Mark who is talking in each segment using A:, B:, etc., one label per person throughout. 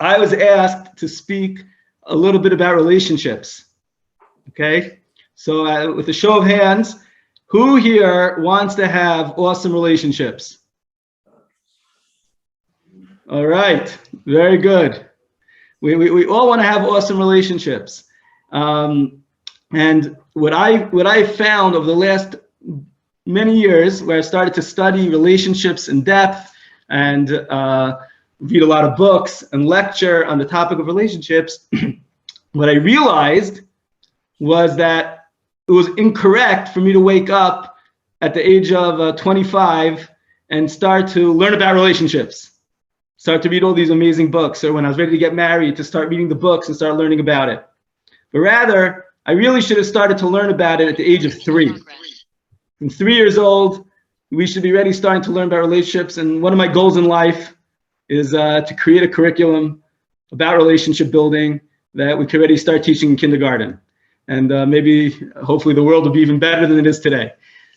A: I was asked to speak a little bit about relationships. Okay, so with a show of hands, who here wants to have awesome relationships? All right, very good. We all want to have awesome relationships. And what I found over the last many years, where I started to study relationships in depth and read a lot of books and lecture on the topic of relationships, what I realized was that it was incorrect for me to wake up at the age of 25 and start to learn about relationships, start to read all these amazing books, or when I was ready to get married, to start reading the books and start learning about it. But rather, I really should have started to learn about it at the age of 3. From 3 years old, we should be ready starting to learn about relationships. And one of my goals in life is to create a curriculum about relationship building that we could already start teaching in kindergarten. And hopefully the world will be even better than it is today.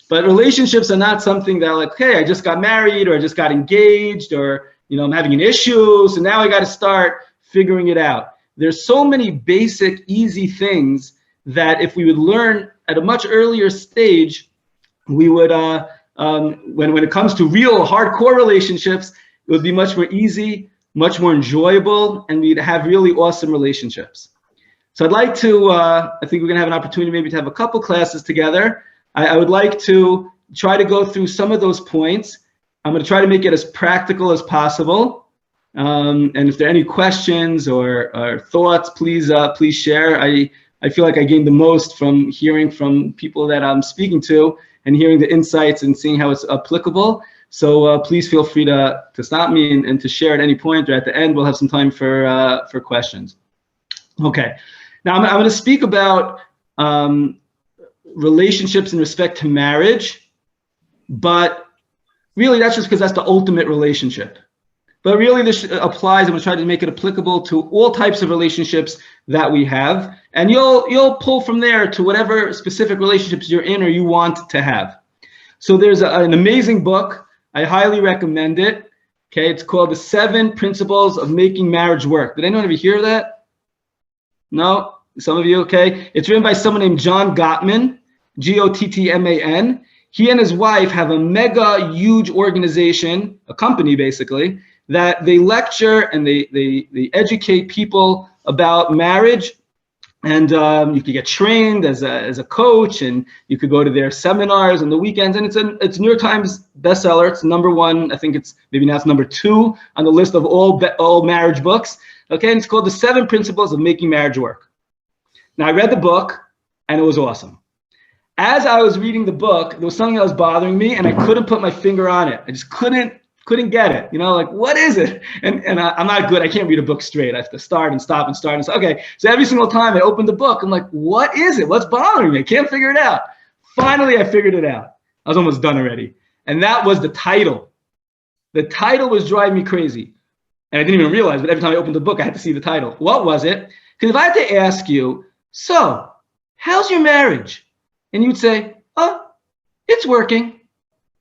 A: But relationships are not something that like, hey, I just got married, or I just got engaged, or I'm having an issue, so now I got to start figuring it out. There's so many basic, easy things that if we would learn at a much earlier stage, we would, when it comes to real hardcore relationships, it would be much more easy, much more enjoyable, and we'd have really awesome relationships. So I'd like to, I think we're gonna have an opportunity maybe to have a couple classes together. I would like to try to go through some of those points. I'm gonna try to make it as practical as possible. And if there are any questions or thoughts, please share. I feel like I gained the most from hearing from people that I'm speaking to and hearing the insights and seeing how it's applicable. So please feel free to stop me and to share at any point, or at the end we'll have some time for questions. Okay, now I'm going to speak about relationships in respect to marriage, but really that's just because that's the ultimate relationship. But really this applies, I'm going to try to make it applicable to all types of relationships that we have. And you'll pull from there to whatever specific relationships you're in or you want to have. So there's an amazing book. I highly recommend it. Okay, it's called The 7 Principles of Making Marriage Work. Did anyone ever hear that? No? Some of you? Okay. It's written by someone named John Gottman, Gottman. He and his wife have a mega huge organization, a company basically, that they lecture and they educate people about marriage. And you could get trained as a coach, and you could go to their seminars on the weekends. And it's New York Times bestseller. It's #1. I think it's maybe now it's #2 on the list of all marriage books. Okay, and it's called The 7 Principles of Making Marriage Work. Now I read the book, and it was awesome. As I was reading the book, there was something that was bothering me, and I couldn't put my finger on it. I just couldn't get it, like, what is it? And I'm not good. I can't read a book straight. I have to start and stop and start and stop. Okay, so every single time I opened the book, I'm like, what is it? What's bothering me? I can't figure it out. Finally, I figured it out. I was almost done already. And that was the title. The title was driving me crazy. And I didn't even realize, but every time I opened the book, I had to see the title. What was it? Because if I had to ask you, so, how's your marriage? And you'd say, oh, it's working.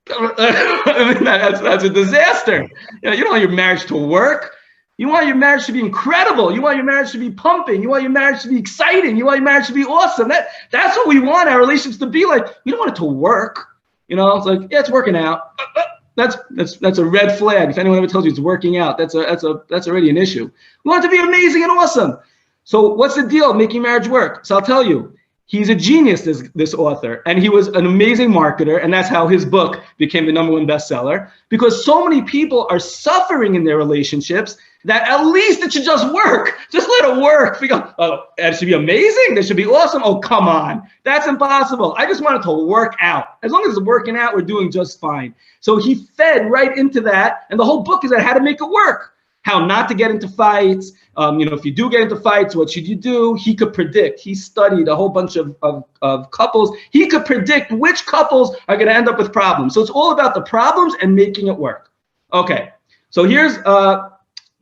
A: That's a disaster. You don't want your marriage to work. You want your marriage to be incredible. You want your marriage to be pumping. You want your marriage to be exciting. You want your marriage to be awesome. That's what we want our relationships to be like. We don't want it to work. It's like, yeah, it's working out. That's a red flag. If anyone ever tells you it's working out, that's already an issue. We want it to be amazing and awesome. So what's the deal making marriage work? So I'll tell you. He's a genius, this author, and he was an amazing marketer, and that's how his book became the #1 bestseller, because so many people are suffering in their relationships that at least it should just work. Just let it work. We go, oh, it should be amazing. It should be awesome. Oh, come on. That's impossible. I just want it to work out. As long as it's working out, we're doing just fine. So he fed right into that, and the whole book is on how to make it work. How not to get into fights. If you do get into fights, what should you do? He could predict. He studied a whole bunch of couples. He could predict which couples are going to end up with problems. So it's all about the problems and making it work. Okay, so here's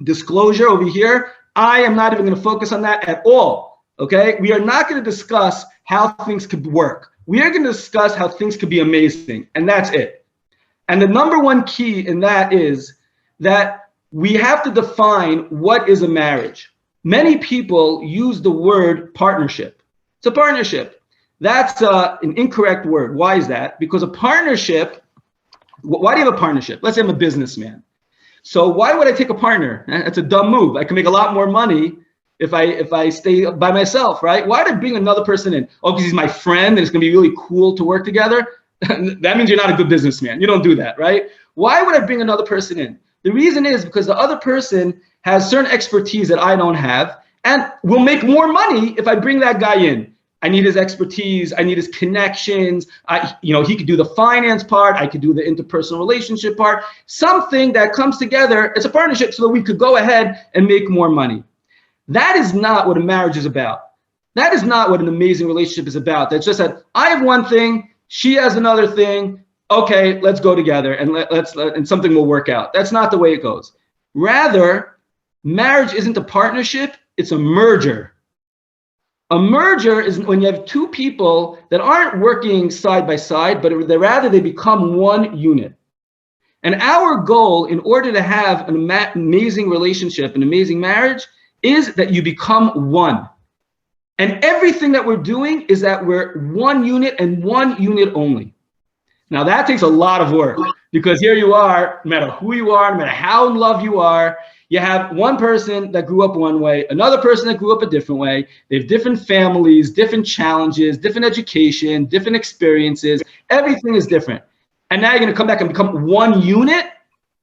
A: disclosure over here. I am not even going to focus on that at all. Okay, we are not going to discuss how things could work. We are going to discuss how things could be amazing, and that's it. And the #1 key in that is that we have to define what is a marriage. Many people use the word partnership. It's a partnership. That's an incorrect word. Why is that? Because a partnership, why do you have a partnership? Let's say I'm a businessman. So why would I take a partner? That's a dumb move. I can make a lot more money if I stay by myself, right? Why would I bring another person in? Oh, because he's my friend and it's gonna be really cool to work together? That means you're not a good businessman. You don't do that, right? Why would I bring another person in? The reason is because the other person has certain expertise that I don't have and will make more money if I bring that guy in. I need his expertise. I need his connections. He could do the finance part. I could do the interpersonal relationship part. Something that comes together. It's a partnership so that we could go ahead and make more money. That is not what a marriage is about. That is not what an amazing relationship is about. That's just that I have one thing, she has another thing. Okay, let's go together and and something will work out. That's not the way it goes. Rather, marriage isn't a partnership, it's a merger. A merger is when you have two people that aren't working side by side, but rather they become one unit. And our goal in order to have an amazing relationship, an amazing marriage, is that you become one. And everything that we're doing is that we're one unit and one unit only. Now that takes a lot of work because here you are, no matter who you are, no matter how in love you are, you have one person that grew up one way, another person that grew up a different way. They have different families, different challenges, different education, different experiences. Everything is different. And now you're going to come back and become one unit?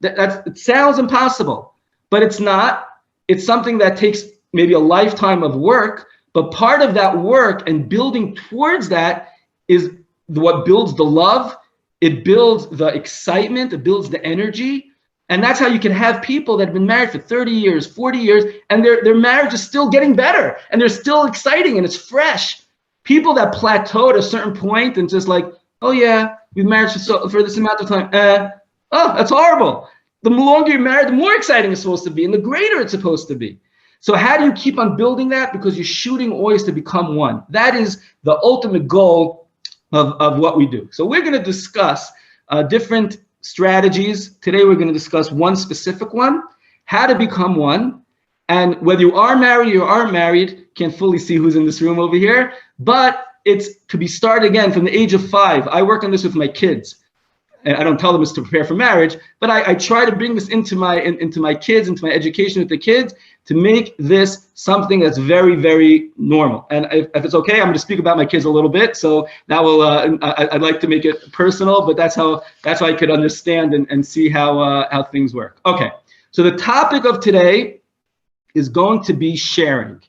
A: It sounds impossible, but it's not. It's something that takes maybe a lifetime of work, but part of that work and building towards that is what builds the love. It builds the excitement, it builds the energy. And that's how you can have people that have been married for 30 years, 40 years, and their marriage is still getting better and they're still exciting and it's fresh. People that plateau at a certain point and just like, oh yeah, we've married for this amount of time. Oh, that's horrible. The longer you're married, the more exciting it's supposed to be and the greater it's supposed to be. So how do you keep on building that? Because you're shooting always to become one. That is the ultimate goal of what we do. So we're going to discuss different strategies. Today we're going to discuss one specific one, how to become one. And whether you are married or aren't married, can't fully see who's in this room over here, but it's to be started again from the age of 5. I work on this with my kids. And I don't tell them it's to prepare for marriage, but I try to bring this into my kids, into my education with the kids, to make this something that's very, very normal. And if it's okay, I'm going to speak about my kids a little bit. So that will, I'd like to make it personal, but that's how I could understand and see how things work. Okay, so the topic of today is going to be sharing.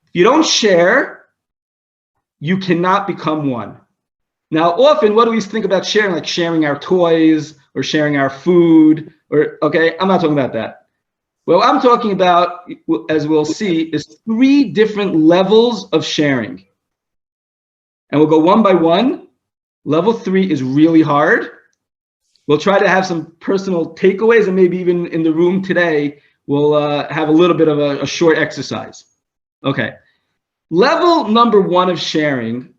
A: If you don't share, you cannot become one. Now, often, what do we think about sharing? Like sharing our toys or sharing our food, okay, I'm not talking about that. What I'm talking about, as we'll see, is 3 different levels of sharing. And we'll go one by one. Level 3 is really hard. We'll try to have some personal takeaways, and maybe even in the room today, we'll have a little bit of a short exercise. Okay. Level number 1 of sharing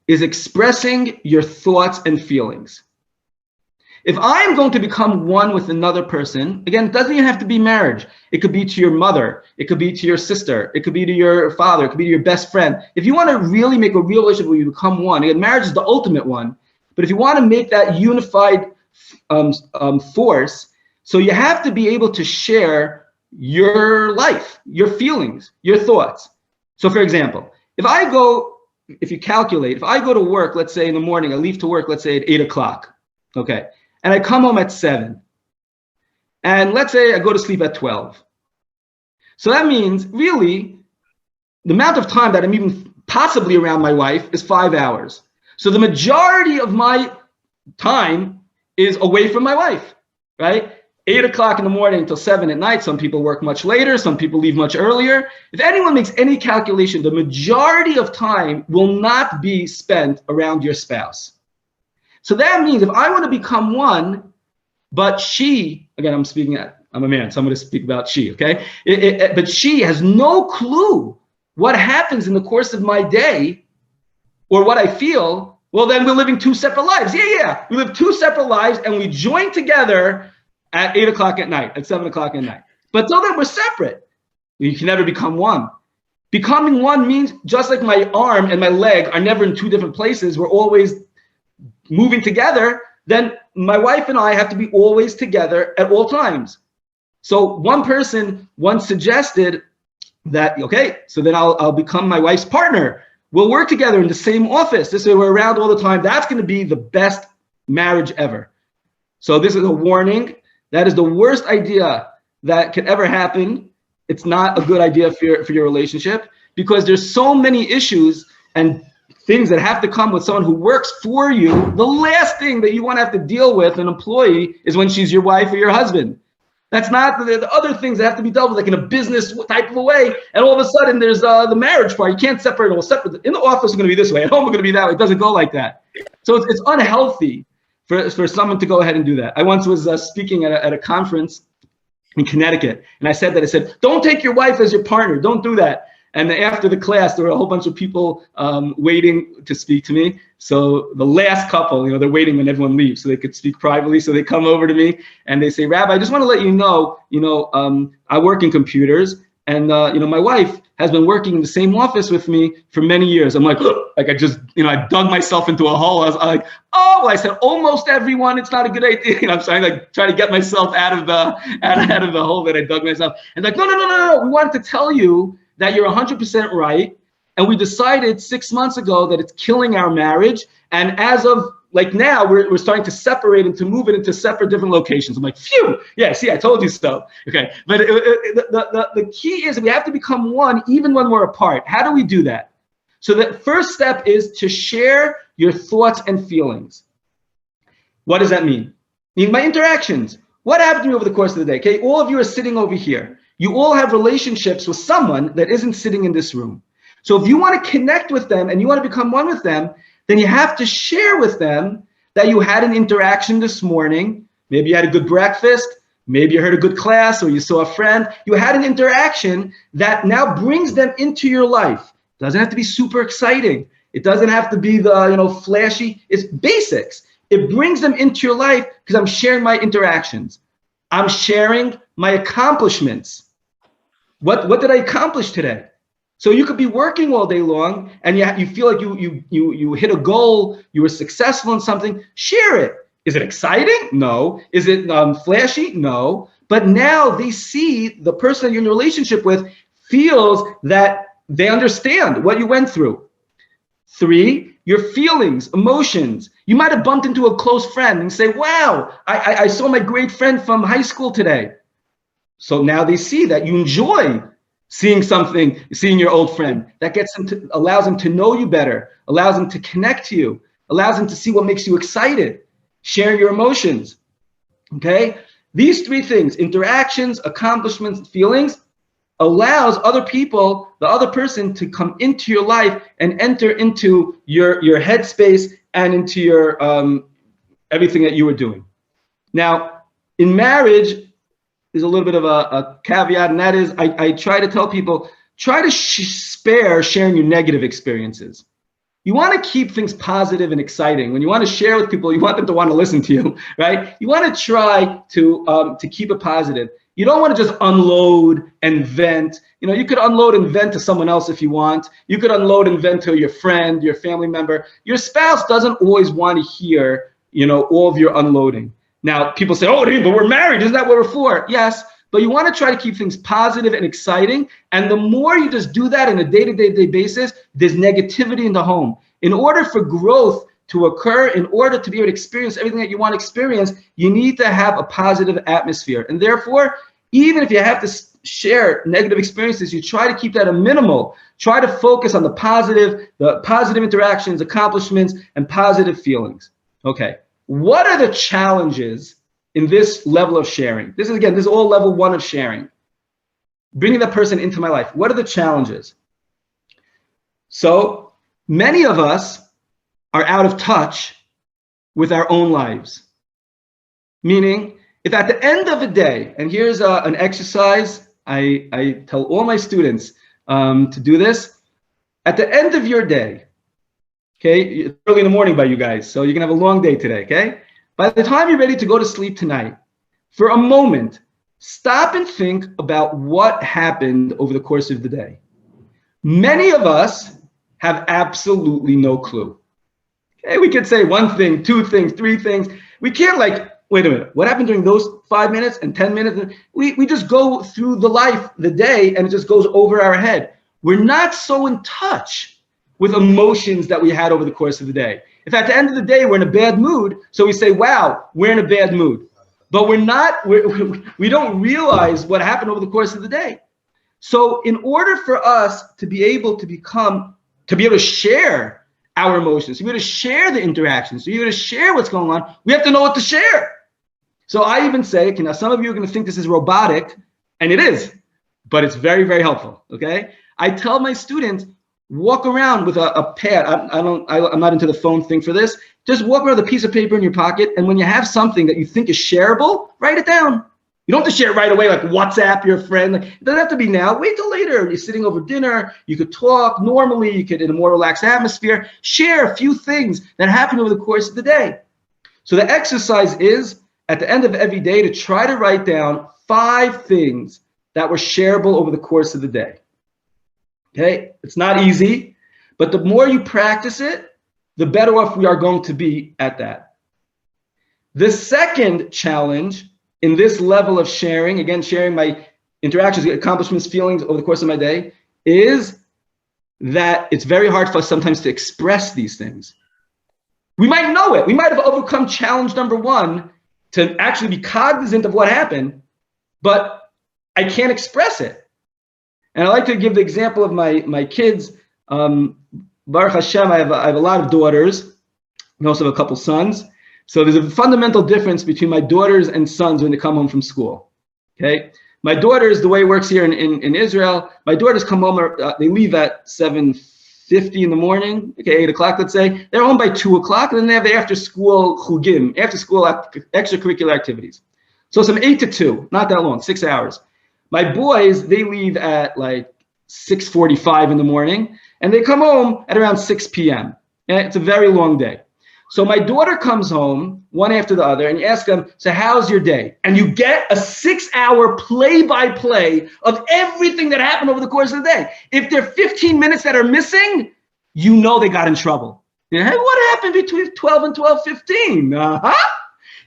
A: is expressing your thoughts and feelings. If I'm going to become one with another person, again, it doesn't even have to be marriage. It could be to your mother. It could be to your sister. It could be to your father. It could be to your best friend. If you want to really make a real relationship where you become one, again, marriage is the ultimate one, but if you want to make that unified force, so you have to be able to share your life, your feelings, your thoughts. So for example, if you calculate, if I go to work, let's say in the morning, I leave to work, let's say at 8 o'clock, okay, and I come home at 7, and let's say I go to sleep at 12. So that means really the amount of time that I'm even possibly around my wife is 5 hours. So the majority of my time is away from my wife, right? 8 o'clock in the morning until 7 at night. Some people work much later. Some people leave much earlier. If anyone makes any calculation, the majority of time will not be spent around your spouse. So that means if I want to become one, but she, again, I'm a man, so I'm going to speak about she, okay? But she has no clue what happens in the course of my day or what I feel, well, then we're living 2 separate lives. Yeah, we live 2 separate lives and we join together at 8 o'clock at night, at 7 o'clock at night. But till then, we're separate. You can never become one. Becoming one means just like my arm and my leg are never in two different places, we're always moving together, then my wife and I have to be always together at all times. So one person once suggested that, okay, so then I'll become my wife's partner. We'll work together in the same office. This way we're around all the time. That's going to be the best marriage ever. So this is a warning. That is the worst idea that could ever happen. It's not a good idea for your relationship, because there's so many issues and things that have to come with someone who works for you. The last thing that you want to have to deal with an employee is when she's your wife or your husband. That's not the other things that have to be dealt with, like in a business type of a way. And all of a sudden, there's the marriage part. You can't separate it. Well, separate. In the office, we're going to be this way. At home, we're going to be that way. It doesn't go like that. So it's unhealthy for someone to go ahead and do that. I once was speaking at a conference in Connecticut, and I said, don't take your wife as your partner. Don't do that. And after the class, there were a whole bunch of people waiting to speak to me. So the last couple, they're waiting when everyone leaves so they could speak privately. So they come over to me and they say, Rabbi, I just want to let you know, I work in computers, and my wife has been working in the same office with me for many years. I'm like, I just, I dug myself into a hole. I was like, I said, almost everyone, it's not a good idea. I'm trying to get myself out of the hole that I dug myself. And like, no. We wanted to tell you that you're 100% right. And we decided 6 months ago that it's killing our marriage. And as of now, we're starting to separate and to move it into separate different locations. I'm like, phew, yeah, see, I told you so. Okay, but the key is we have to become one even when we're apart. How do we do that? So the first step is to share your thoughts and feelings. What does that mean? My interactions. What happened to me over the course of the day? Okay, all of you are sitting over here. You all have relationships with someone that isn't sitting in this room. So if you want to connect with them and you want to become one with them, then you have to share with them that you had an interaction this morning. Maybe you had a good breakfast. Maybe you heard a good class, or you saw a friend. You had an interaction that now brings them into your life. It doesn't have to be super exciting. It doesn't have to be the flashy. It's basics. It brings them into your life because I'm sharing my interactions. I'm sharing my accomplishments. What did I accomplish today? So you could be working all day long and you feel like you hit a goal, you were successful in something. Share it. Is it exciting? No. Is it flashy? No. But now they see the person you're in a relationship with feels that they understand what you went through. 3, your feelings, emotions. You might have bumped into a close friend and say, wow, I saw my great friend from high school today. So now they see that you enjoy seeing your old friend. That allows them to know you better, allows them to connect to you, allows them to see what makes you excited, share your emotions. Okay? These 3 things, interactions, accomplishments, feelings, allows other people, the other person, to come into your life and enter into your headspace and into your everything that you were doing. Now, in marriage, there's a little bit of a caveat, and that is I try to tell people, try to spare sharing your negative experiences. You want to keep things positive and exciting. When you want to share with people, you want them to want to listen to you, right? You want to try to keep it positive. You don't want to just unload and vent. You could unload and vent to someone else if you want. You could unload and vent to your friend, your family member. Your spouse doesn't always want to hear, all of your unloading. Now, people say, but we're married. Isn't that what we're for? Yes, but you want to try to keep things positive and exciting. And the more you just do that on a day-to-day basis, there's negativity in the home. In order for growth to occur, in order to be able to experience everything that you want to experience, you need to have a positive atmosphere. And therefore, even if you have to share negative experiences, you try to keep that a minimal. Try to focus on the positive interactions, accomplishments, and positive feelings. Okay. What are the challenges in this level of sharing? This is all level 1 of sharing. Bringing that person into my life. What are the challenges? So many of us are out of touch with our own lives. Meaning, if at the end of the day, and here's an exercise, I tell all my students to do this. At the end of your day, okay, it's early in the morning by you guys, so you're gonna have a long day today, okay? By the time you're ready to go to sleep tonight, for a moment, stop and think about what happened over the course of the day. Many of us have absolutely no clue. Okay, we could say one thing, two things, three things. We can't wait a minute, what happened during those 5 minutes and 10 minutes? We just go through the day, and it just goes over our head. We're not so in touch with emotions that we had over the course of the day. If at the end of the day, we're in a bad mood, so we say, wow, we're in a bad mood. But we don't realize what happened over the course of the day. So in order for us to be able to share our emotions, to be able to share the interactions, to be able to share what's going on, we have to know what to share. So I even say, okay, now some of you are going to think this is robotic, and it is, but it's very, very helpful, okay? I tell my students, walk around with a pad. I'm not into the phone thing for this. Just walk around with a piece of paper in your pocket, and when you have something that you think is shareable, write it down. You don't have to share it right away, like WhatsApp your friend. It doesn't have to be now. Wait till later. You're sitting over dinner. You could talk normally. You could, in a more relaxed atmosphere, share a few things that happened over the course of the day. So the exercise is, at the end of every day, to try to write down 5 things that were shareable over the course of the day. Okay, it's not easy, but the more you practice it, the better off we are going to be at that. The second challenge in this level of sharing, again, sharing my interactions, accomplishments, feelings over the course of my day, is that it's very hard for us sometimes to express these things. We might know it. We might have overcome challenge number 1 to actually be cognizant of what happened, but I can't express it. And I like to give the example of my kids. Baruch Hashem, I have a lot of daughters. I also have a couple sons. So there's a fundamental difference between my daughters and sons when they come home from school. Okay, my daughters, the way it works here in Israel, my daughters come home. They leave at 7:50 in the morning. Okay, 8 o'clock, let's say. They're home by 2 o'clock, and then they have the after-school chugim, after-school extracurricular activities. So it's from 8 to 2, not that long, 6 hours. My boys, they leave at like 6:45 in the morning, and they come home at around 6 p.m. And it's a very long day. So my daughter comes home, one after the other, and you ask them, so how's your day? And you get a 6-hour play-by-play of everything that happened over the course of the day. If there are 15 minutes that are missing, you know they got in trouble. Hey, what happened between 12 and 12:15?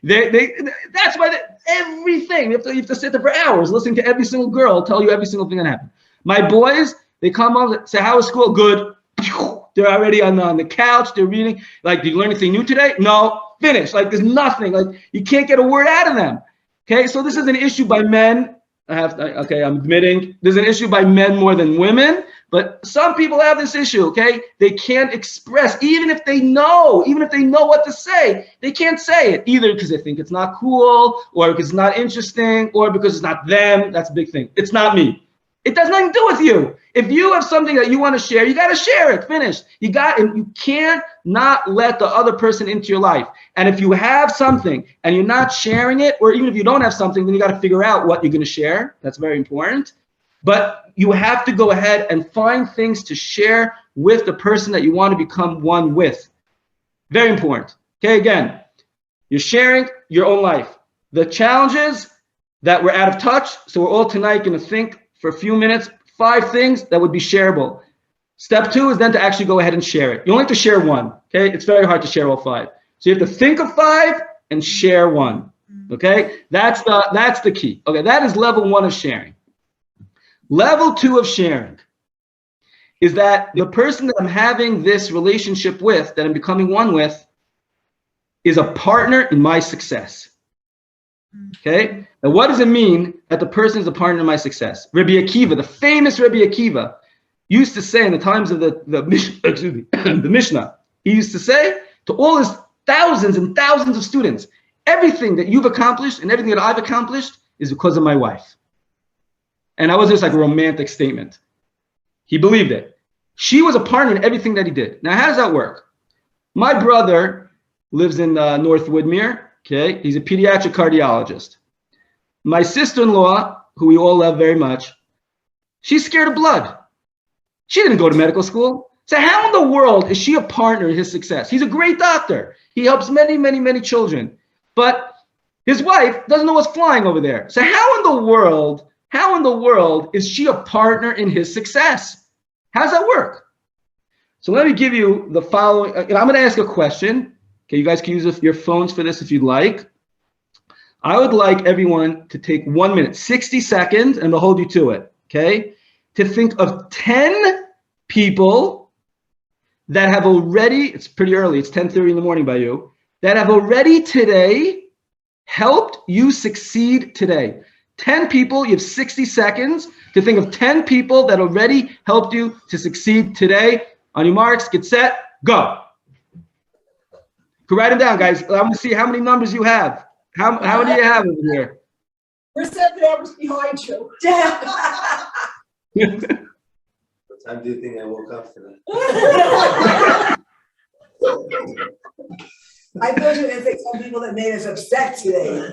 A: That's why everything, you have to sit there for hours listening to every single girl tell you every single thing that happened. My boys, they come home, say, how was school? Good. They're already on the couch, they're reading. Like, did you learn anything new today? No. Finish. Like, there's nothing. Like, you can't get a word out of them. Okay, so this is an issue by men. I'm admitting there's an issue by men more than women, but some people have this issue, okay? They can't express, even if they know what to say, they can't say it, either because they think it's not cool, or because it's not interesting, or because it's not them. That's a big thing. It's not me. It does nothing to do with you. If you have something that you want to share, you got to share it. Finish. You can't not let the other person into your life. And if you have something and you're not sharing it, or even if you don't have something, then you got to figure out what you're going to share. That's very important. But you have to go ahead and find things to share with the person that you want to become one with. Very important. Okay, again, you're sharing your own life. The challenges that we're out of touch, so we're all tonight going to think for a few minutes, 5 things that would be shareable. Step 2 is then to actually go ahead and share it. You only have to share 1, okay? It's very hard to share all 5. So you have to think of 5 and share 1, okay? That's the key. Okay, that is level 1 of sharing. Level 2 of sharing is that the person that I'm having this relationship with, that I'm becoming one with, is a partner in my success. Okay? Now, what does it mean that the person is a partner in my success? Rabbi Akiva, the famous Rabbi Akiva, used to say in the times of the Mishnah, he used to say to all his thousands and thousands of students, everything that you've accomplished and everything that I've accomplished is because of my wife. And that was just like a romantic statement. He believed it. She was a partner in everything that he did. Now, how does that work? My brother lives in North Woodmere. Okay, he's a pediatric cardiologist. My sister-in-law, who we all love very much, she's scared of blood. She didn't go to medical school. So how in the world is she a partner in his success? He's a great doctor. He helps many, many, many children. But His wife doesn't know what's flying over there. So how in the world is she a partner in his success? How does that work? So let me give you the following. I'm going to ask a question. Okay, you guys can use your phones for this if you'd like. I would like everyone to take 1 minute, 60 seconds, and I'll hold you to it, okay? To think of 10 people that have already, it's pretty early, it's 10:30 in the morning by you, that have already today helped you succeed today. 10 people, you have 60 seconds to think of 10 people that already helped you to succeed today. On your marks, get set, go. Go write them down, guys. I want to see how many numbers you have. How many do you have over here?
B: We're 7 hours behind you.
C: What time do you think I woke up today?
B: I thought you were going to take some people that made us upset today.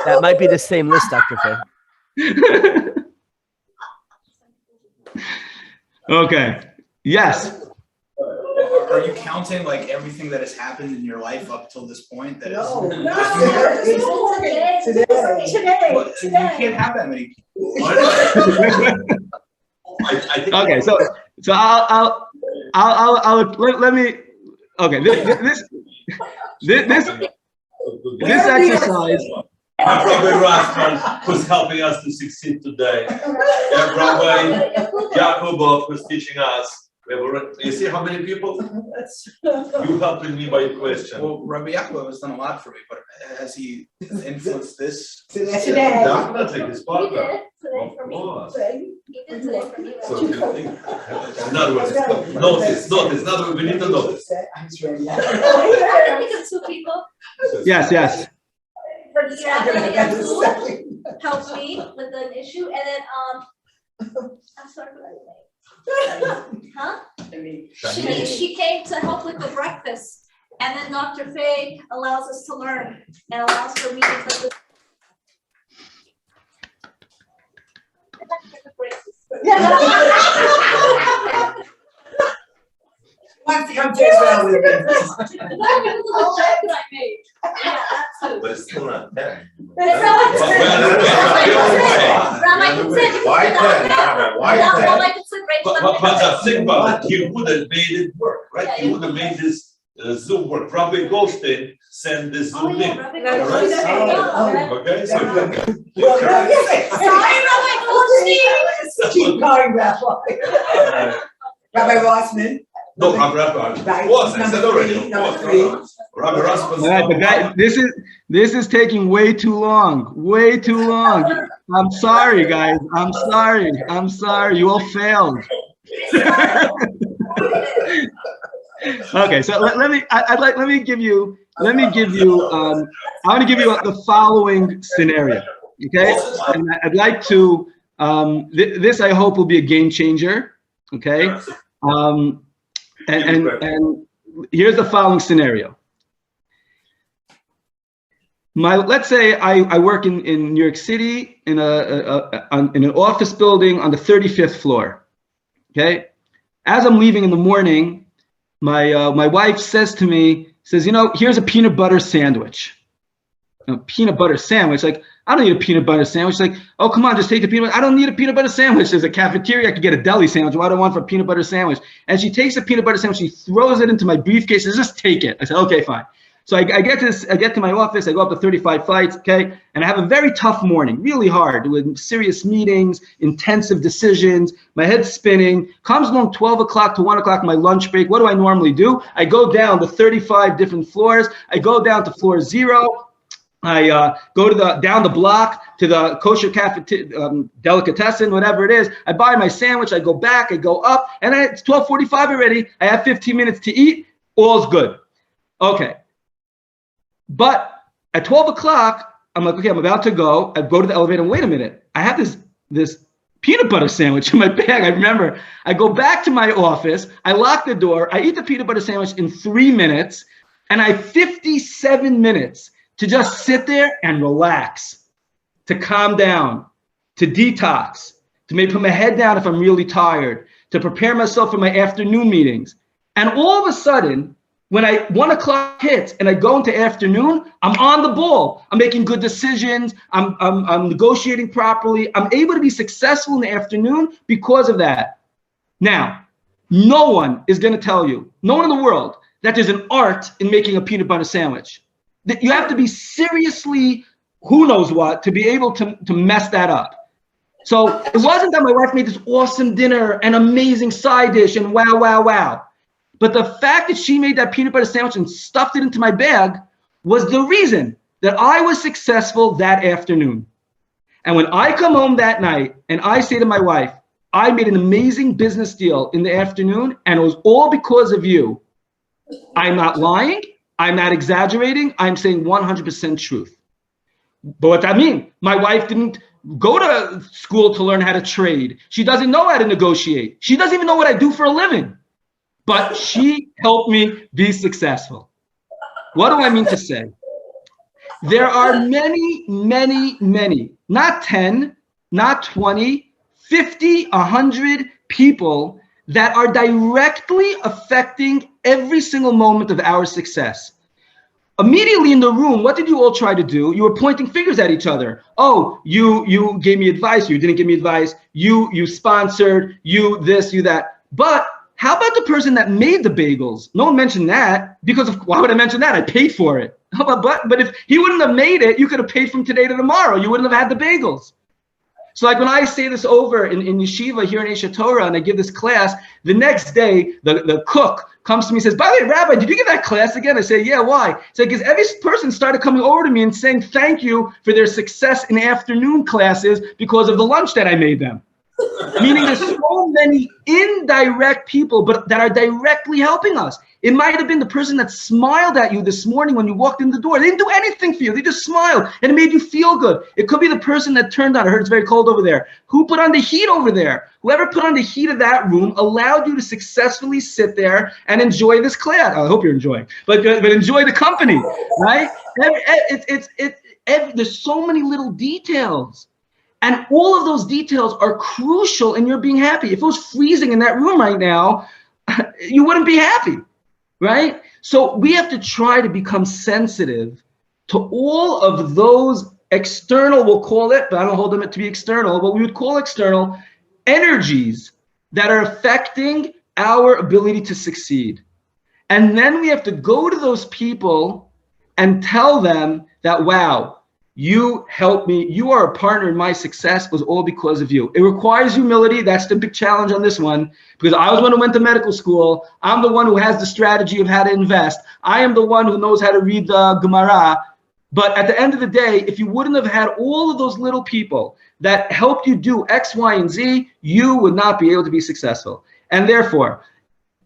D: That might be the same list, Dr. Faye.
A: Okay. Yes.
E: Are you counting like everything that has happened in your life up till this point? That
B: No.
E: Today. Well, you can't have that many people.
C: I think
A: Okay. So I'll let me. Okay. This exercise.
C: Rabbi Rosman, who's helping us to succeed today. And Rabbi Yakubov, who's teaching us. You see how many people? You helping me by your question.
E: Well, Rabbi Yaakov has done a lot for me, but has he influenced this?
B: Today.
C: Definitely, his partner.
F: Today for me. He did today for me.
C: So, in other words, notice. In other words, we need to notice.
B: I'm ready.
F: I think it's 2 people.
A: Yes.
F: For the Yeshiva helped me with an issue, and then I'm sorry for that. Huh? She came to help with the breakfast, and then Dr. Faye allows us to learn and allows for meetings like this.
B: Wants to come taste around with me.
F: No, because of the joke that I made. Yeah, that's it.
C: But it's still not 10.
F: It's
C: Why 10?
F: Rabbi Tzvi
C: But just think about it. You would have made it work, right? You would have made this Zoom work. Rabbi Goldstein send this Zoom link.
F: Rabbi
C: Okay, so
F: Sorry, Rabbi Goldstein.
B: Keep going, Rabbi. Rabbi Rosman.
C: no, Rabbi Rosman. I said already.
B: Number 3.
C: Rabbi Rosman.
A: All right, but guys, this is taking way too long. Way too long. I'm sorry, guys. I'm sorry. You all failed. Okay, so let me give you. I want to give you the following scenario. Okay, and I'd like to. This I hope will be a game changer. Okay, and here's the following scenario. Let's say I work in New York City in an office building on the 35th floor. Okay, as I'm leaving in the morning, my wife says to me, here's a peanut butter sandwich. Peanut butter sandwich, like I don't need a peanut butter sandwich. Like, oh come on, just take the peanut butter. I don't need a peanut butter sandwich. There's a cafeteria, I could get a deli sandwich. What do I want for a peanut butter sandwich? And she takes a peanut butter sandwich, she throws it into my briefcase, and says, just take it. I said, okay, fine. So I get to my office, I go up to 35 flights, okay? And I have a very tough morning, really hard, with serious meetings, intensive decisions, my head's spinning. Comes along 12 o'clock to 1 o'clock, my lunch break. What do I normally do? I go down the 35 different floors. I go down to floor 0. I go to down the block to the kosher delicatessen, whatever it is. I buy my sandwich, I go back, I go up, and it's 12:45 already. I have 15 minutes to eat, all's good. Okay. But at 12 o'clock, I'm like, okay, I'm about to go. I go to the elevator, and wait a minute. I have this peanut butter sandwich in my bag. I remember. I go back to my office. I lock the door. I eat the peanut butter sandwich in 3 minutes, and I have 57 minutes to just sit there and relax, to calm down, to detox, to maybe put my head down if I'm really tired, to prepare myself for my afternoon meetings. And all of a sudden, when 1 o'clock hits and I go into afternoon, I'm on the ball. I'm making good decisions. I'm negotiating properly. I'm able to be successful in the afternoon because of that. Now, no one is going to tell you, no one in the world, that there's an art in making a peanut butter sandwich. That you have to be seriously, who knows what, to be able to mess that up. So it wasn't that my wife made this awesome dinner and amazing side dish and wow, wow, wow. But the fact that she made that peanut butter sandwich and stuffed it into my bag was the reason that I was successful that afternoon. And when I come home that night and I say to my wife, I made an amazing business deal in the afternoon and it was all because of you. I'm not lying. I'm not exaggerating. I'm saying 100% truth. But what that mean? My wife didn't go to school to learn how to trade. She doesn't know how to negotiate. She doesn't even know what I do for a living. But she helped me be successful. What do I mean to say? There are many, many, many, not 10, not 20, 50, 100 people that are directly affecting every single moment of our success. Immediately in the room, what did you all try to do? You were pointing fingers at each other. Oh, you gave me advice. You didn't give me advice. You sponsored. You this, you that. But how about the person that made the bagels? No one mentioned that because why would I mention that? I paid for it. But if he wouldn't have made it, you could have paid from today to tomorrow. You wouldn't have had the bagels. So like when I say this over in Yeshiva here in Aish HaTorah and I give this class, the next day the cook comes to me and says, by the way, Rabbi, did you give that class again? I say, yeah, why? So because every person started coming over to me and saying thank you for their success in afternoon classes because of the lunch that I made them. Meaning there's so many indirect people but that are directly helping us. It might have been the person that smiled at you this morning when you walked in the door. They didn't do anything for you. They just smiled and it made you feel good. It could be the person that turned on, I heard it's very cold over there. Who put on the heat over there? Whoever put on the heat of that room allowed you to successfully sit there and enjoy this class. I hope you're enjoying, but enjoy the company, right? There's so many little details. And all of those details are crucial in your being happy. If it was freezing in that room right now, you wouldn't be happy, right? So we have to try to become sensitive to all of those external, we'll call it, but I don't hold them to be external, but we would call external energies that are affecting our ability to succeed. And then we have to go to those people and tell them that, wow, you helped me. You are a partner in my success was all because of you. It requires humility. That's the big challenge on this one, because I was the one who went to medical school. I'm the one who has the strategy of how to invest. I am the one who knows how to read the Gemara. But at the end of the day, if you wouldn't have had all of those little people that helped you do X, Y, and Z, you would not be able to be successful. And therefore,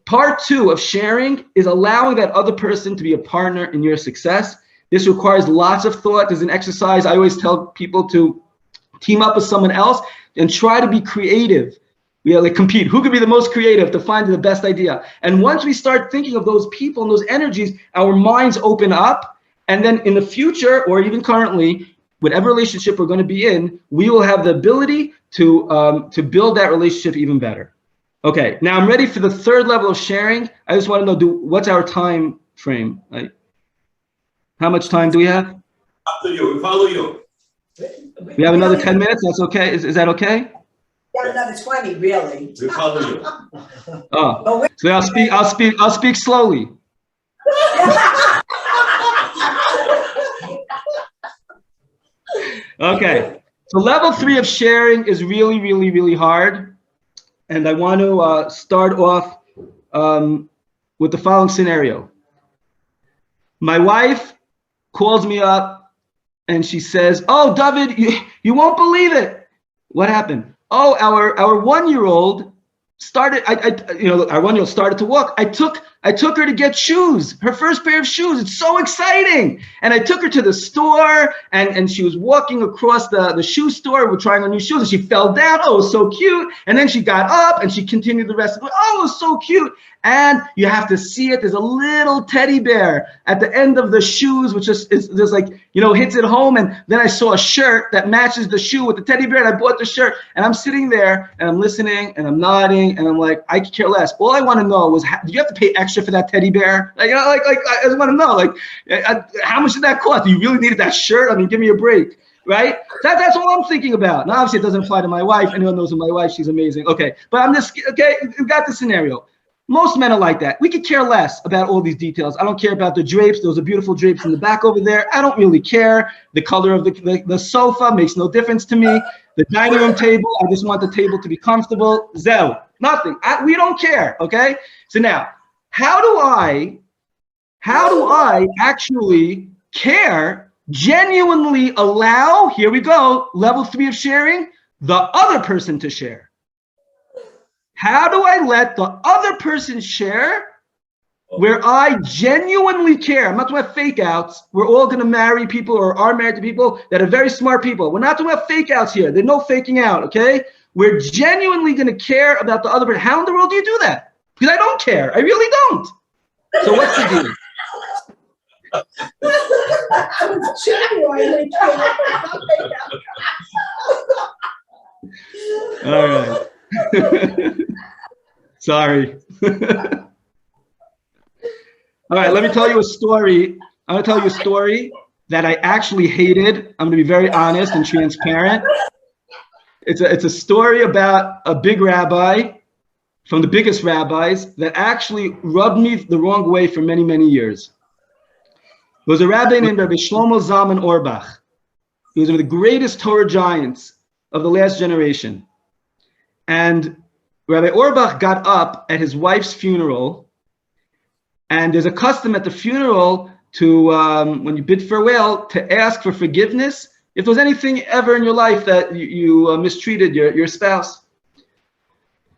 A: part 2 of sharing is allowing that other person to be a partner in your success. This requires lots of thought. There's an exercise I always tell people to team up with someone else and try to be creative. We like compete. Who could be the most creative to find the best idea? And once we start thinking of those people and those energies, our minds open up. And then in the future, or even currently, whatever relationship we're going to be in, we will have the ability to build that relationship even better. Okay, now I'm ready for the 3rd level of sharing. I just want to know, what's our time frame? Like, how much time do we have?
C: Up to you. We follow you.
A: We have another 10 minutes. That's okay. Is that okay?
B: Yeah, another 20, really.
C: We follow you.
A: Oh, so I'll speak slowly. Okay. So level 3 of sharing is really, really, really hard, and I want to start off with the following scenario. My wife calls me up and she says, "Oh, David, you won't believe it. What happened? Oh, our 1-year-old started. Our 1-year-old started to walk. I took her to get shoes, her first pair of shoes. It's so exciting. And I took her to the store, and she was walking across the shoe store. We're trying on new shoes, and she fell down. Oh, it was so cute. And then she got up, and she continued the rest of it. Oh, it was so cute. And you have to see it. There's a little teddy bear at the end of the shoes, which is there's like hits it home. And then I saw a shirt that matches the shoe with the teddy bear, and I bought the shirt. And I'm sitting there and I'm listening and I'm nodding and I'm like, I could care less. All I want to know was, do you have to pay extra for that teddy bear? I just want to know, how much did that cost? Do you really needed that shirt? I mean, give me a break, right? That's all I'm thinking about. Now, obviously, it doesn't apply to my wife. Anyone knows my wife? She's amazing. Okay, but I'm just okay. We've got the scenario. Most men are like that. We could care less about all these details. I don't care about the drapes. Those are beautiful drapes in the back over there. I don't really care. The color of the sofa makes no difference to me. The dining room table, I just want the table to be comfortable. Zell, nothing. We don't care, okay? So now, how do I actually care, genuinely allow, here we go, level 3 of sharing, the other person to share? How do I let the other person share where I genuinely care? I'm not talking about fake outs. We're all going to marry people or are married to people that are very smart people. We're not talking about fake outs here. There's no faking out, okay? We're genuinely going to care about the other person. How in the world do you do that? Because I don't care. I really don't. So what's the deal?
B: I was genuinely
A: All right. Sorry. All right, let me tell you a story. I'm going to tell you a story that I actually hated. I'm going to be very honest and transparent. It's a story about a big rabbi from the biggest rabbis that actually rubbed me the wrong way for many, many years. There was a rabbi named Rabbi Shlomo Zalman Auerbach. He was one of the greatest Torah giants of the last generation. And Rabbi Auerbach got up at his wife's funeral, and there's a custom at the funeral to, when you bid farewell, to ask for forgiveness if there's anything ever in your life that you mistreated your spouse.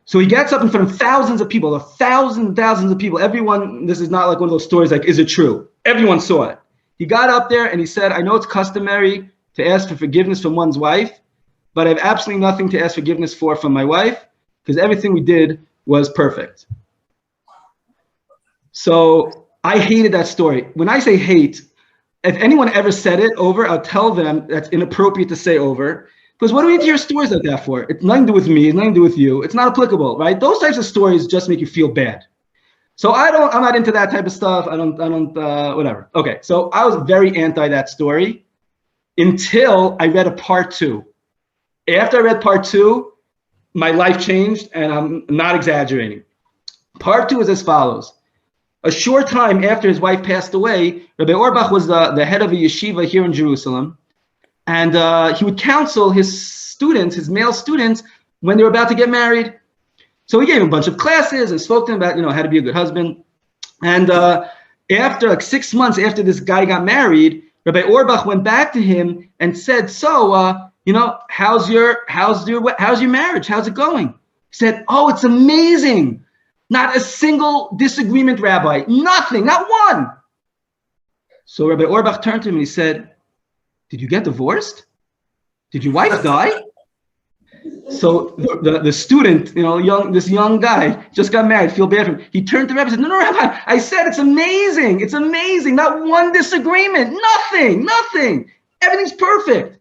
A: So he gets up in front of thousands of people, thousands of people. Everyone, this is not like one of those stories like, is it true? Everyone saw it. He got up there and he said, I know it's customary to ask for forgiveness from one's wife, but I have absolutely nothing to ask forgiveness for from my wife because everything we did was perfect. So I hated that story. When I say hate, if anyone ever said it over, I'll tell them that's inappropriate to say over. Because what do we need to hear stories like that for? It's nothing to do with me, it's nothing to do with you. It's not applicable, right? Those types of stories just make you feel bad. So I'm not into that type of stuff. I don't, whatever. Okay, so I was very anti that story until I read a part 2. After I read part 2, my life changed, and I'm not exaggerating. Part 2 is as follows. A short time after his wife passed away, Rabbi Auerbach was the head of a yeshiva here in Jerusalem, and he would counsel his students, his male students, when they were about to get married. So he gave them a bunch of classes and spoke to them about, how to be a good husband. And after like 6 months after this guy got married, Rabbi Auerbach went back to him and said, so, how's your marriage? How's it going? He said, oh, it's amazing. Not a single disagreement, Rabbi. Nothing, not one. So Rabbi Auerbach turned to him and he said, did you get divorced? Did your wife die? So the student, this young guy just got married, feel bad for him. He turned to the Rabbi and said, no, Rabbi, I said it's amazing. It's amazing. Not one disagreement. Nothing. Everything's perfect.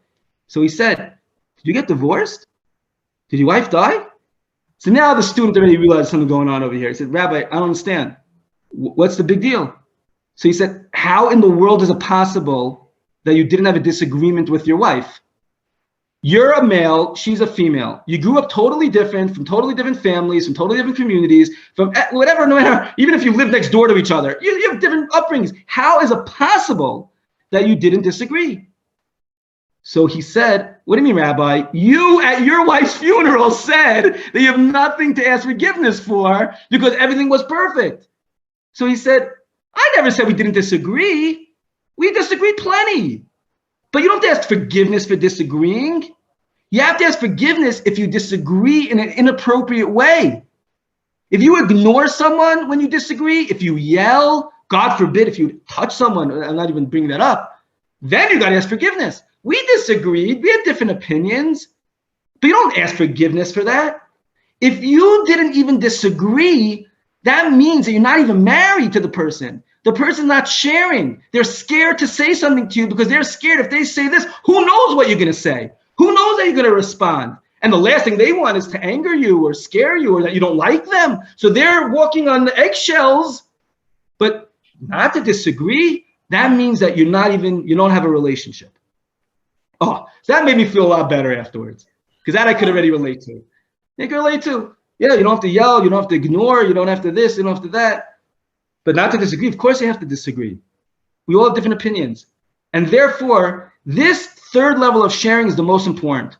A: So he said, did you get divorced? Did your wife die? So now the student already realized something going on over here. He said, Rabbi, I don't understand. What's the big deal? So he said, how in the world is it possible that you didn't have a disagreement with your wife? You're a male, she's a female. You grew up totally different, from totally different families, from totally different communities, from whatever, no matter, even if you live next door to each other, you have different upbringings. How is it possible that you didn't disagree? So he said, what do you mean, Rabbi? You at your wife's funeral said that you have nothing to ask forgiveness for because everything was perfect. So he said, I never said we didn't disagree. We disagreed plenty. But you don't have to ask forgiveness for disagreeing. You have to ask forgiveness if you disagree in an inappropriate way. If you ignore someone when you disagree, if you yell, God forbid, if you touch someone, I'm not even bringing that up, then you got to ask forgiveness. We disagreed, we had different opinions, but you don't ask forgiveness for that. If you didn't even disagree, that means that you're not even married to the person. The person's not sharing. They're scared to say something to you because they're scared if they say this, who knows what you're going to say? Who knows how you're going to respond? And the last thing they want is to anger you or scare you or that you don't like them. So they're walking on the eggshells, but not to disagree. That means that you don't have a relationship. Oh, so that made me feel a lot better afterwards because that I could already relate to. You can relate to. Yeah, you don't have to yell, you don't have to ignore, you don't have to this, you don't have to that. But not to disagree. Of course you have to disagree. We all have different opinions. And therefore, this third level of sharing is the most important.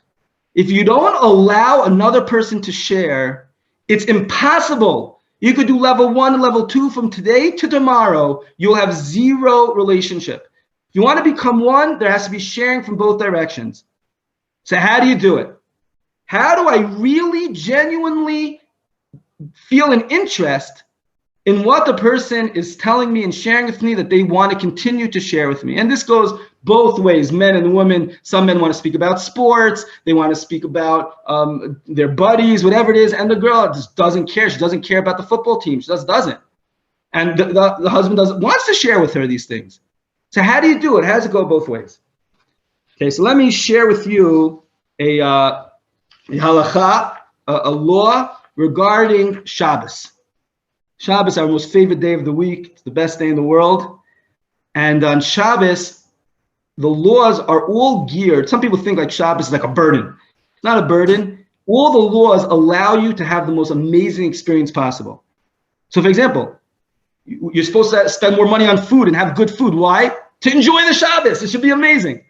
A: If you don't allow another person to share, it's impossible. You could do level 1 and level 2 from today to tomorrow. You'll have zero relationship. If you want to become one, there has to be sharing from both directions. So how do you do it? How do I really genuinely feel an interest in what the person is telling me and sharing with me that they want to continue to share with me? And this goes both ways, men and women. Some men want to speak about sports. They want to speak about their buddies, whatever it is. And the girl just doesn't care. She doesn't care about the football team. She just doesn't. And the husband wants to share with her these things. So how do you do it? How does it go both ways? Okay, so let me share with you a halakha, a law regarding Shabbos. Shabbos, our most favorite day of the week. It's the best day in the world. And on Shabbos, the laws are all geared. Some people think like Shabbos is like a burden. It's not a burden. All the laws allow you to have the most amazing experience possible. So for example, you're supposed to spend more money on food and have good food. Why? To enjoy the Shabbos. It should be amazing.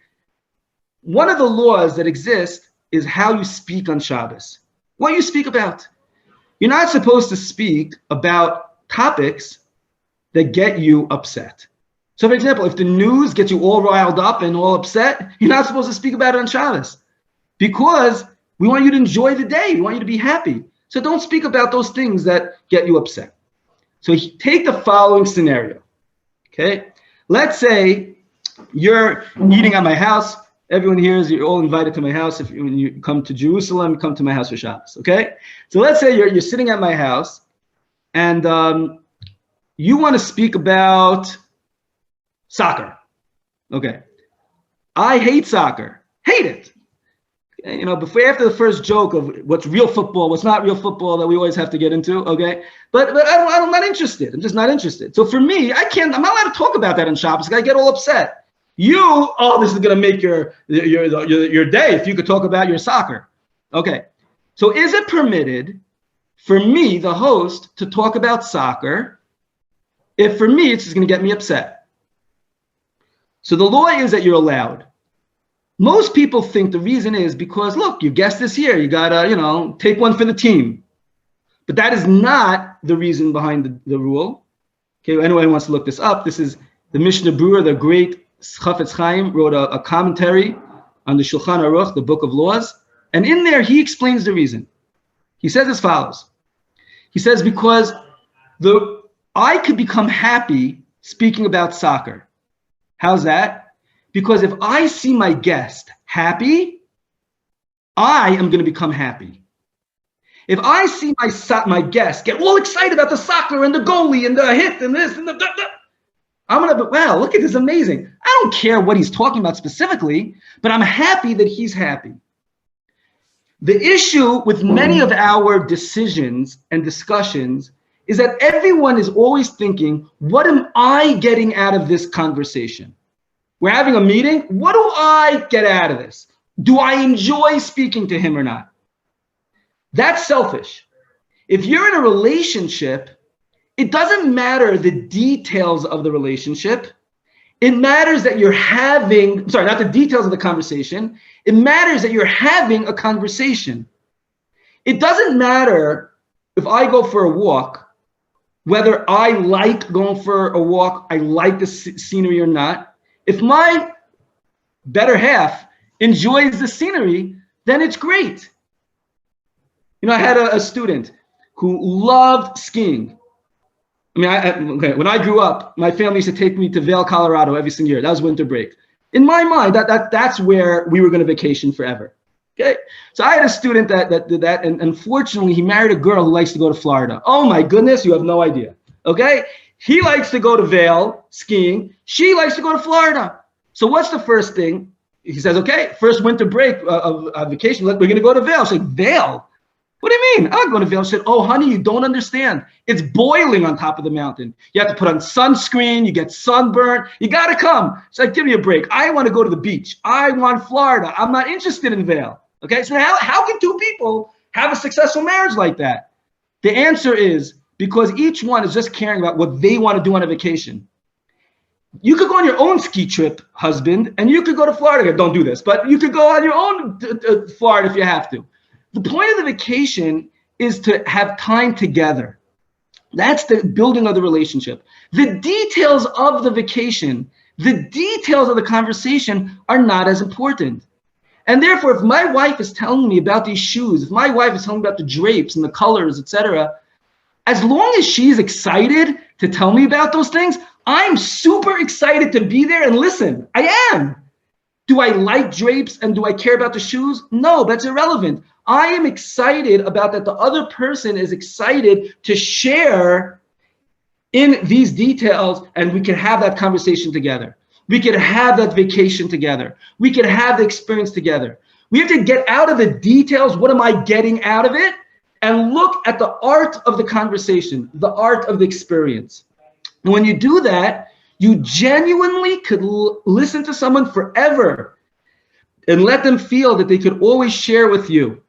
A: One of the laws that exist is how you speak on Shabbos. What you speak about. You're not supposed to speak about topics that get you upset. So for example, if the news gets you all riled up and all upset, you're not supposed to speak about it on Shabbos because we want you to enjoy the day. We want you to be happy. So don't speak about those things that get you upset. So take the following scenario, okay? Let's say you're eating at my house. Everyone here you're all invited to my house. When you come to Jerusalem, come to my house for Shabbos, okay? So let's say you're sitting at my house and you want to speak about soccer, okay? I hate soccer, hate it. You know, after the first joke of what's real football, what's not real football that we always have to get into, okay? But I'm not interested. I'm just not interested. So for me, I'm not allowed to talk about that on Shabbos because I get all upset. This is going to make your day if you could talk about your soccer. Okay. So is it permitted for me, the host, to talk about soccer if for me it's just going to get me upset? So the law is that you're allowed. Most people think the reason is because, look, your guest is here. You got to, take one for the team. But that is not the reason behind the rule. Okay, anyone wants to look this up, this is the Mishnah Berurah, the great Chafetz Chaim, wrote a commentary on the Shulchan Aruch, the Book of Laws. And in there, he explains the reason. He says as follows. He says, because I could become happy speaking about soccer. How's that? Because if I see my guest happy, I am going to become happy. If I see my guest get all excited about the soccer and the goalie and the hit and this and the I'm going to be, wow, look at this, amazing. I don't care what he's talking about specifically, but I'm happy that he's happy. The issue with many of our decisions and discussions is that everyone is always thinking, what am I getting out of this conversation? We're having a meeting. What do I get out of this? Do I enjoy speaking to him or not? That's selfish. If you're in a relationship, it doesn't matter the details of the relationship. It matters that you're having, not the details of the conversation. It matters that you're having a conversation. It doesn't matter if I go for a walk, whether I like going for a walk, I like the scenery or not. If my better half enjoys the scenery, then it's great. I had a student who loved skiing. When I grew up, my family used to take me to Vail, Colorado every single year. That was winter break. In my mind, that's where we were going to vacation forever. Okay, so I had a student that did that, and unfortunately, he married a girl who likes to go to Florida. Oh my goodness, you have no idea. Okay, He likes to go to Vail skiing. She likes to go to Florida. So what's the first thing? He says, okay, first winter break of vacation, we're going to go to Vail. She's like, Vail? What do you mean? I'm going to Vail. She said, oh, honey, you don't understand. It's boiling on top of the mountain. You have to put on sunscreen. You get sunburned. You got to come. She's like, give me a break. I want to go to the beach. I want Florida. I'm not interested in Vail. Okay, so how can two people have a successful marriage like that? The answer is because each one is just caring about what they want to do on a vacation. You could go on your own ski trip, husband, and you could go to Florida. Don't do this, but you could go on your own Florida if you have to. The point of the vacation is to have time together. That's the building of the relationship. The details of the vacation, the details of the conversation are not as important. And therefore, if my wife is telling me about these shoes, if my wife is telling me about the drapes and the colors, etc., as long as she's excited to tell me about those things, I'm super excited to be there and listen. I am. Do I like drapes and do I care about the shoes? No, that's irrelevant. I am excited about that the other person is excited to share in these details, and we can have that conversation together. We could have that vacation together. We could have the experience together. We have to get out of the details. What am I getting out of it? And look at the art of the conversation, the art of the experience. And when you do that, you genuinely could listen to someone forever and let them feel that they could always share with you.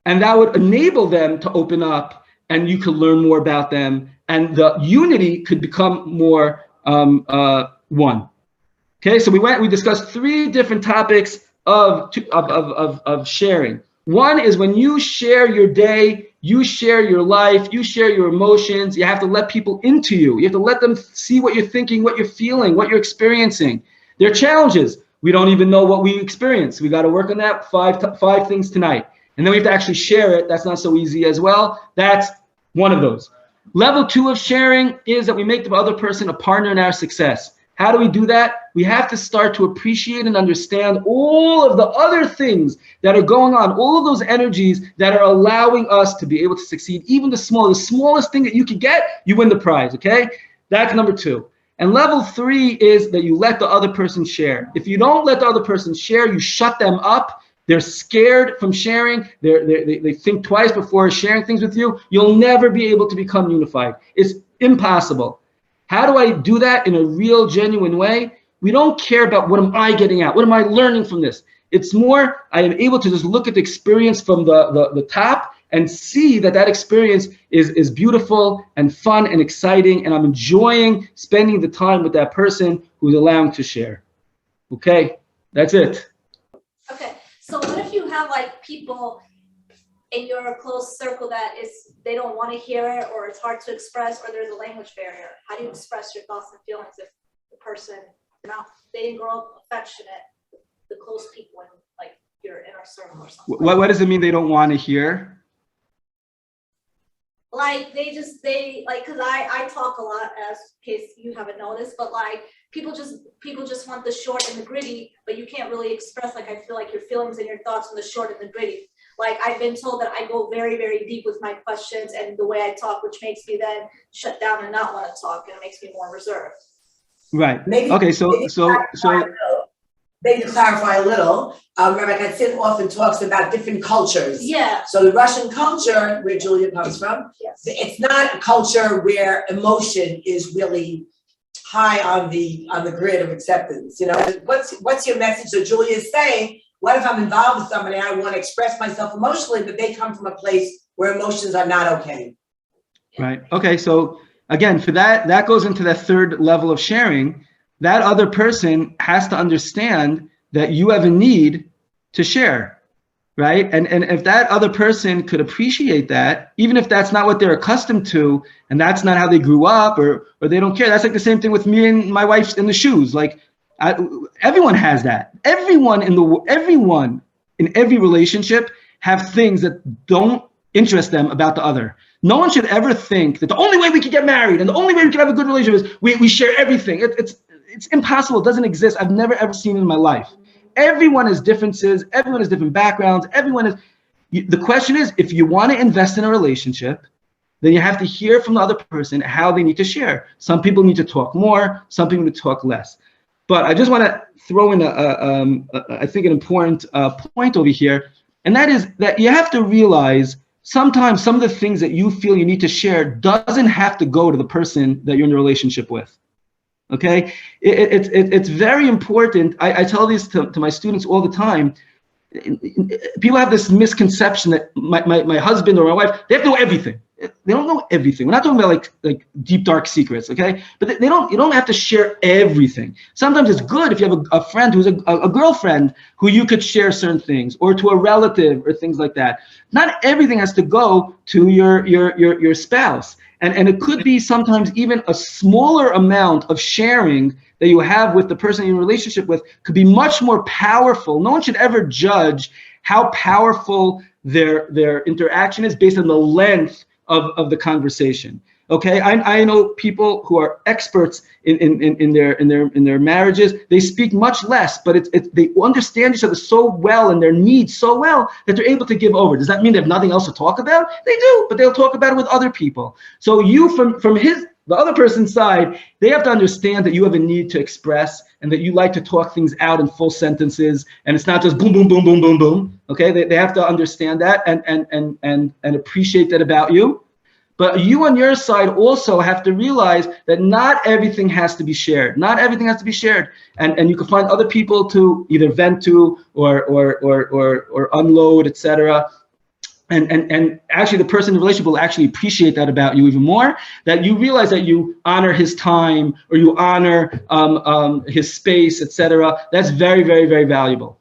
A: And that would enable them to open up, and you could learn more about them, and the unity could become more one. Okay, so we discussed 3 different topics of sharing. One is when you share your day, you share your life, you share your emotions. You have to let people into you. You have to let them see what you're thinking, what you're feeling, what you're experiencing. There are challenges. We don't even know what we experience. We got to work on that. 5 things tonight. And then we have to actually share it. That's not so easy as well. That's one of those. Level 2 of sharing is that we make the other person a partner in our success. How do we do that? We have to start to appreciate and understand all of the other things that are going on, all of those energies that are allowing us to be able to succeed. Even the smallest thing that you can get, you win the prize, okay? That's number 2. And level 3 is that you let the other person share. If you don't let the other person share, you shut them up. They're scared from sharing. They think twice before sharing things with you. You'll never be able to become unified. It's impossible. How do I do that in a real, genuine way? We don't care about what am I getting out? What am I learning from this? It's more, I am able to just look at the experience from the top and see that experience is beautiful and fun and exciting, and I'm enjoying spending the time with that person who's allowing to share. Okay, that's it.
F: Okay, so what if you have like people in your close circle that they don't want to hear it, or it's hard to express, or there's a language barrier? How do you express your thoughts and feelings if the person, they didn't grow up affectionate, the close people in like your inner circle or something?
A: What does it mean they don't want to hear?
F: Like because I talk a lot, as in case you haven't noticed, but like people just want the short and the gritty, but you can't really express, like I feel like your feelings and your thoughts in the short and the gritty. Like I've been told that I go very, very deep with my questions and the way I talk, which makes me then shut down and not want to talk, and it makes me more reserved.
A: Right.
B: Maybe,
A: okay. So
B: maybe to clarify a little, Rabbi Katzin often talks about different cultures.
F: Yeah.
B: So the Russian culture, where Julia comes from,
F: Yes.
B: it's not a culture where emotion is really high on the grid of acceptance. You know, what's your message? So Julia is saying, what if I'm involved with somebody, I want to express myself emotionally, but they come from a place where emotions are not okay?
A: Right. Okay. So again, for that goes into that 3rd level of sharing. That other person has to understand that you have a need to share, right? And if that other person could appreciate that, even if that's not what they're accustomed to, and that's not how they grew up, or they don't care. That's like the same thing with me and my wife's in the shoes. Like everyone has that. Everyone in every relationship have things that don't interest them about the other. No one should ever think that the only way we can get married and the only way we can have a good relationship is we share everything. It's impossible. It doesn't exist. I've never ever seen it in my life. Everyone has differences. Everyone has different backgrounds. The question is, if you want to invest in a relationship, then you have to hear from the other person how they need to share. Some people need to talk more, some people need to talk less. But I just want to throw in I think an important point over here, and that is that you have to realize sometimes some of the things that you feel you need to share doesn't have to go to the person that you're in a relationship with. Okay, it's very important. I tell this to my students all the time. People have this misconception that my husband or my wife, they have to know everything. They don't know everything. We're not talking about like deep dark secrets, okay? But you don't have to share everything. Sometimes it's good if you have a friend who's a girlfriend who you could share certain things, or to a relative or things like that. Not everything has to go to your spouse. And it could be sometimes even a smaller amount of sharing that you have with the person you're in a relationship with could be much more powerful. No one should ever judge how powerful their interaction is based on the length of the conversation. Okay, I know people who are experts in their marriages. They speak much less, but they understand each other so well and their needs so well that they're able to give over. Does that mean they have nothing else to talk about? They do, but they'll talk about it with other people. So you, from the other person's side, they have to understand that you have a need to express and that you like to talk things out in full sentences, and it's not just boom, boom, boom, boom, boom, boom. Okay, they have to understand that and appreciate that about you. But you on your side also have to realize that not everything has to be shared. Not everything has to be shared. And you can find other people to either vent to or unload, etc. And actually the person in the relationship will actually appreciate that about you even more, that you realize that you honor his time or you honor his space, etc. That's very, very, very valuable.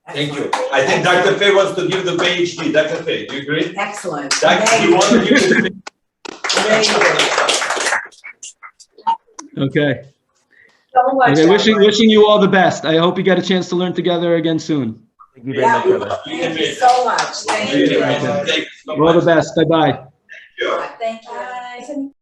C: Thank you. I think Dr. Fay wants to give the PhD. Dr. Fay, do you agree?
B: Excellent.
C: Dr. You want to give the
A: Okay.
B: So much.
A: Okay, wishing you all the best. I hope you get a chance to learn together again soon.
D: Thank you very much, Rabbi.
B: Thank you so much. Thank you.
C: Thank you.
A: All the best. Bye-bye.
C: Yeah.
B: Thank you.